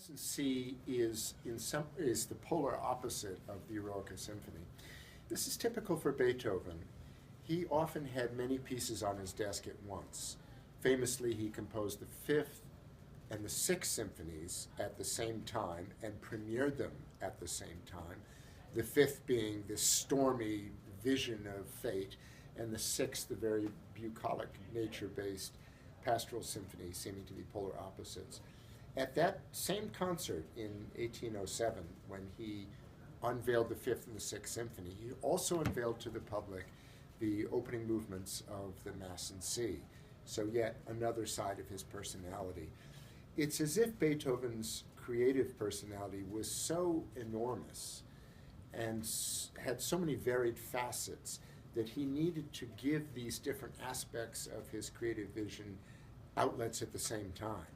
Mass in C is the polar opposite of the Eroica Symphony. This is typical for Beethoven. He often had many pieces on his desk at once. Famously, he composed the Fifth and the Sixth Symphonies at the same time and premiered them at the same time. The Fifth being this stormy vision of fate, and the Sixth, the very bucolic, nature-based pastoral symphony, seeming to be polar opposites. At that same concert in 1807, when he unveiled the Fifth and the Sixth Symphony, he also unveiled to the public the opening movements of the Mass in C, so yet another side of his personality. It's as if Beethoven's creative personality was so enormous and had so many varied facets that he needed to give these different aspects of his creative vision outlets at the same time.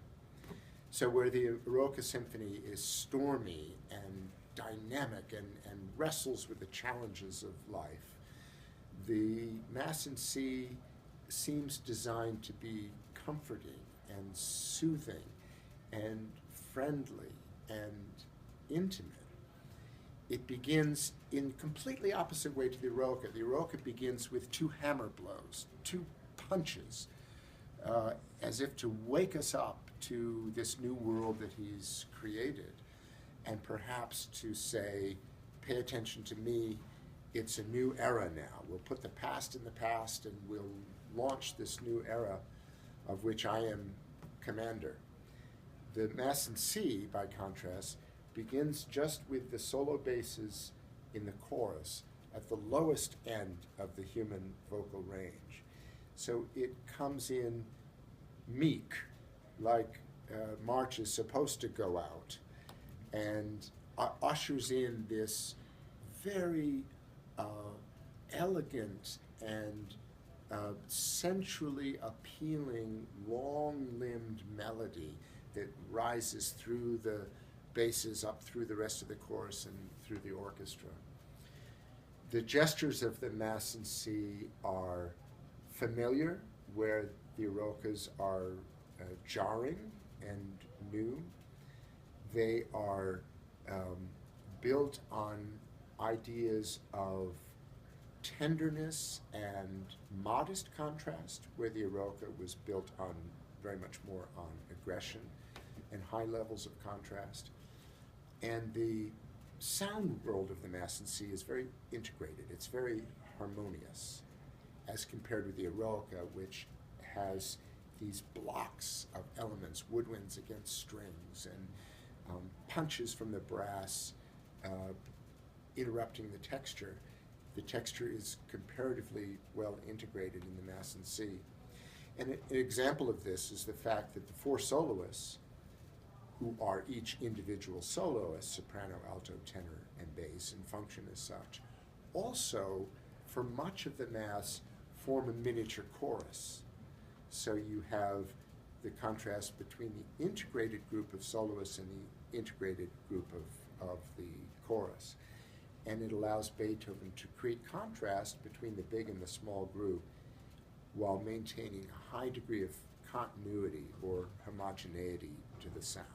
So where the Eroica Symphony is stormy and dynamic and wrestles with the challenges of life, the Mass in C seems designed to be comforting and soothing and friendly and intimate. It begins in completely opposite way to the Eroica. The Eroica begins with two hammer blows, two punches, as if to wake us up to this new world that he's created, and perhaps to say, pay attention to me, it's a new era now. We'll put the past in the past and we'll launch this new era of which I am commander. The Mass in C, by contrast, begins just with the solo basses in the chorus at the lowest end of the human vocal range. So it comes in meek, like march is supposed to go out, and ushers in this very elegant and sensually appealing, long-limbed melody that rises through the basses up through the rest of the chorus and through the orchestra. The gestures of the Mass in C are familiar, where the Eroicas are jarring and new. They are built on ideas of tenderness and modest contrast, where the Eroica was built on very much more on aggression and high levels of contrast. And the sound world of the Mass in C is very integrated. It's very harmonious as compared with the Eroica, which has these blocks of elements, woodwinds against strings, and punches from the brass interrupting the texture. The texture is comparatively well integrated in the Mass in C. And an example of this is the fact that the four soloists, who are each individual soloist, soprano, alto, tenor, and bass, and function as such, also, for much of the Mass, form a miniature chorus. So you have the contrast between the integrated group of soloists and the integrated group of the chorus. And it allows Beethoven to create contrast between the big and the small group while maintaining a high degree of continuity or homogeneity to the sound.